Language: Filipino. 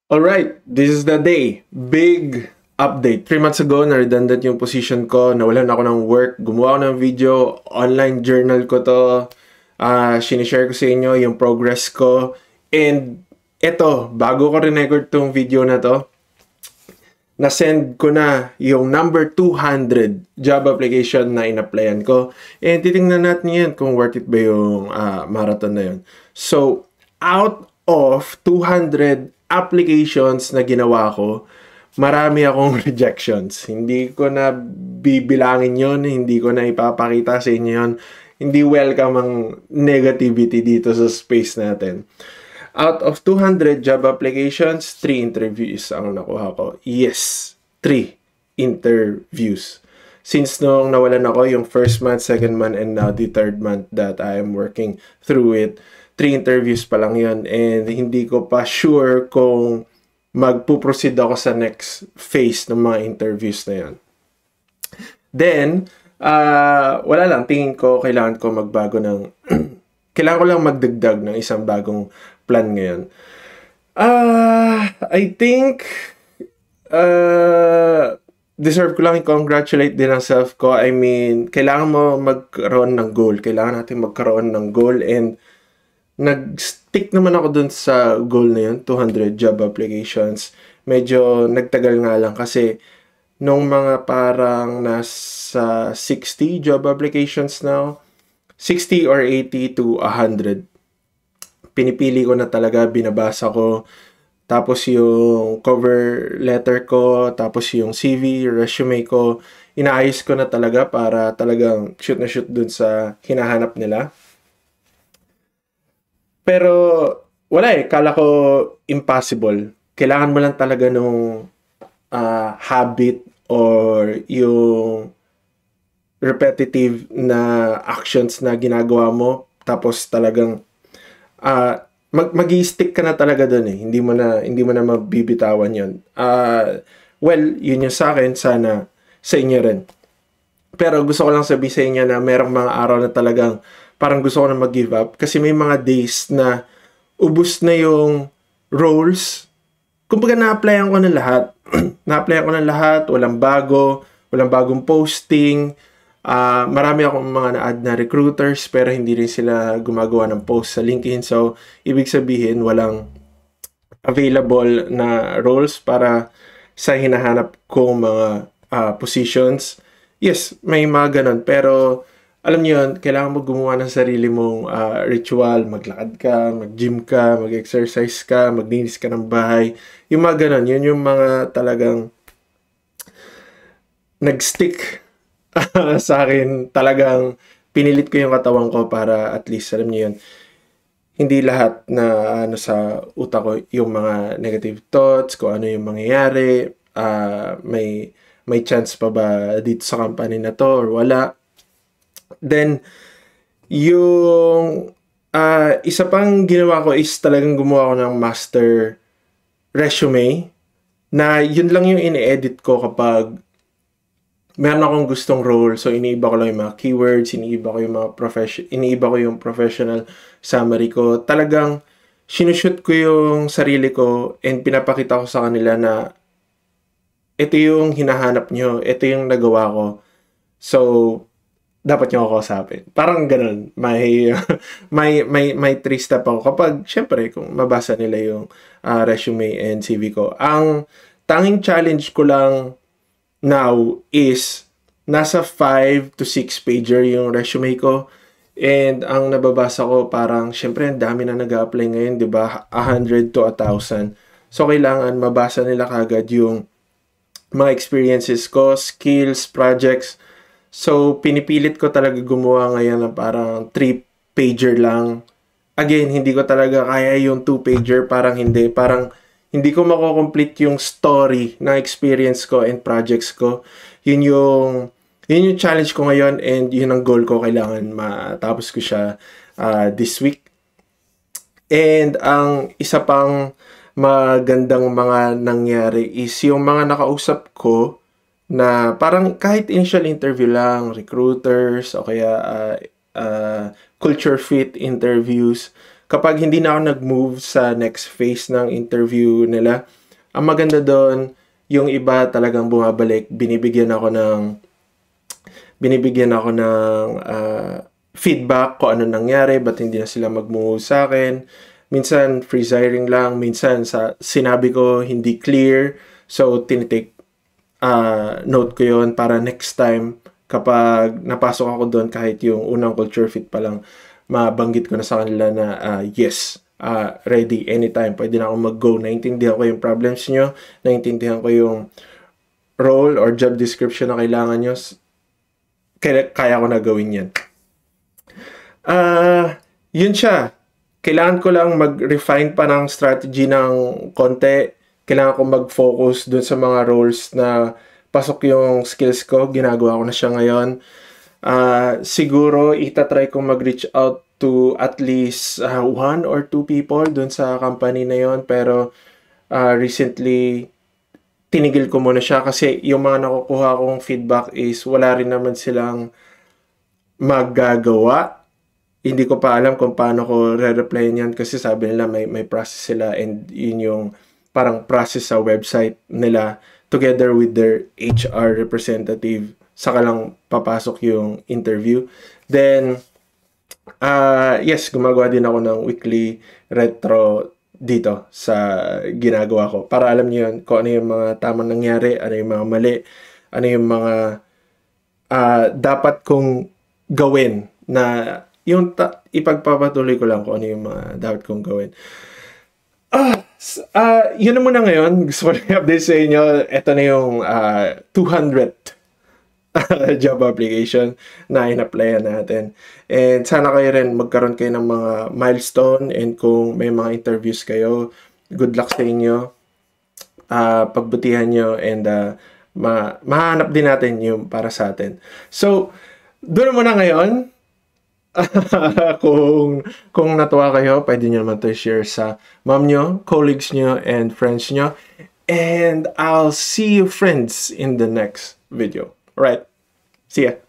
Alright, this is the day. Big update. 3 months ago, na-redundant yung position ko. Nawalan ako ng work. Gumawa ako ng video. Online journal ko to. Sinishare ko sa inyo yung progress ko. And eto, bago ko rin-record tong video na to, na-send ko na yung number 200 job application na in-applyan ko. And titingnan natin yan kung worth it ba yung marathon na yun. So, out of 200 applications na ginawa ko, marami akong rejections. Hindi ko na bibilangin yon, hindi ko na ipapakita sa inyo yon. Hindi welcome ang negativity dito sa space natin. Out of 200 job applications, 3 interviews ang nakuha ko. Yes, 3 interviews. Since nung nawalan ako yung first month, second month, and now the third month that I am working through it, 3 interviews pa lang yun. And hindi ko pa sure kung magpuproceed ako sa next phase ng mga interviews na yun. Then, wala lang. Tingin ko, kailangan ko magbago ng... kailangan ko lang magdagdag ng isang bagong plan ngayon. I think... deserve ko lang i-congratulate din ang self ko. I mean, kailangan mo magkaroon ng goal. Kailangan natin magkaroon ng goal, and nag-stick naman ako dun sa goal na yun, 200 job applications. Medyo nagtagal nga lang kasi nung mga parang nasa 60 job applications now, 60 or 80 to 100. Pinipili ko na talaga, binabasa ko, tapos yung cover letter ko, tapos yung CV, resume ko, inaayos ko na talaga para talagang shoot na shoot dun sa hinahanap nila. Pero wala kala ko impossible. Kailangan mo lang talaga nung habit or yung repetitive na actions na ginagawa mo, tapos talagang mag-i-stick ka na talaga doon eh. Hindi mo na mabibitawan 'yon. Well, yun yung sa akin, sana sa inyo rin. Pero gusto ko lang sabihin sa inyo na merong mga araw na talagang parang gusto ko na mag-give up. Kasi may mga days na ubus na yung roles. Kumbaga na-applyan ko na lahat. Na-applyan ko na lahat. Walang bago. Walang bagong posting. Marami akong mga na-add na recruiters, pero hindi rin sila gumagawa ng post sa LinkedIn. So, ibig sabihin, walang available na roles para sa hinahanap kong mga positions. Yes, may mga ganun. Pero, alam niyo yun, kailangan mo gumawa ng sarili mong ritual. Maglakad ka, mag-gym ka, mag-exercise ka, maglinis ka ng bahay. Yung mga ganun, yun yung mga talagang nag-stick sa akin. Talagang pinilit ko yung katawan ko para at least, alam niyo yun, hindi lahat na sa utak ko yung mga negative thoughts, kung ano yung mangyayari, may chance pa ba dito sa company na to or wala. Then, yung isa pang ginawa ko is talagang gumawa ko ng master resume na yun lang yung ini-edit ko kapag meron akong gustong role. So, iniiba ko lang yung mga keywords, iniiba ko yung professional summary ko. Talagang sinushoot ko yung sarili ko and pinapakita ko sa kanila na ito yung hinahanap nyo, ito yung nagawa ko. So, dapat nyo ako kausapin. Parang ganun. May 3 step ako. Kapag, syempre, kung mabasa nila yung resume and CV ko. Ang tanging challenge ko lang now is nasa 5 to 6 pager yung resume ko. And ang nababasa ko, parang, syempre, ang dami na nag-a-apply ngayon, di ba? 100 to 1,000. So, kailangan mabasa nila kagad yung mga experiences ko, skills, projects. So, pinipilit ko talaga gumawa ngayon na parang 3-pager lang. Again, hindi ko talaga kaya yung 2-pager. Parang hindi ko mako-complete yung story na experience ko and projects ko. Yun yung challenge ko ngayon, and yun ang goal ko. Kailangan matapos ko siya this week. And ang isa pang magandang mga nangyari is yung mga nakausap ko na parang kahit initial interview lang, recruiters o kaya culture fit interviews, kapag hindi na ako nag-move sa next phase ng interview nila, ang maganda doon, yung iba talagang bumabalik, binibigyan ako ng feedback kung ano nangyari, ba't hindi na sila mag-move sa akin. Minsan, freeze hiring lang. Minsan, sinabi ko hindi clear. So, tinitake note ko yon para next time, kapag napasok ako doon, kahit yung unang culture fit pa lang, mabanggit ko na sa kanila na yes, ready anytime. Pwede na akong mag-go. Naintindihan ko yung problems nyo. Naintindihan ko yung role or job description na kailangan nyo. Kaya ko na gawin yan. Yun siya. Kailangan ko lang mag-refine pa ng strategy ng konti. Kailangan ko mag-focus dun sa mga roles na pasok yung skills ko. Ginagawa ko na siya ngayon. Siguro, itatry kong mag-reach out to at least 1 or 2 people dun sa company na yon. Pero recently, tinigil ko muna siya kasi yung mga nakukuha kong feedback is wala rin naman silang magagawa. Hindi ko pa alam kung paano ko re-replyan yan kasi sabi nila may process sila, and yun yung parang process sa website nila together with their HR representative, saka lang papasok yung interview. Then, yes, gumagawa din ako ng weekly retro dito sa ginagawa ko para alam niyo yun, kung ano yung mga tamang nangyari, ano yung mga mali, ano yung mga dapat kong gawin na yung ipagpapatuloy ko lang kung ano yung mga dapat kong gawin. Yun na muna ngayon. Gusto ko na i-update sa inyo. Ito na yung 200th job application na in-applyan natin. And sana kayo rin magkaroon kayo ng mga milestone, and kung may mga interviews kayo, good luck sa inyo. Pagbutihan nyo, and mahanap din natin yung para sa atin. So, doon muna ngayon. kung natuwa kayo, pwede nyo naman to share sa mom nyo, colleagues nyo, and friends nyo. And I'll see you friends in the next video. Alright, see ya.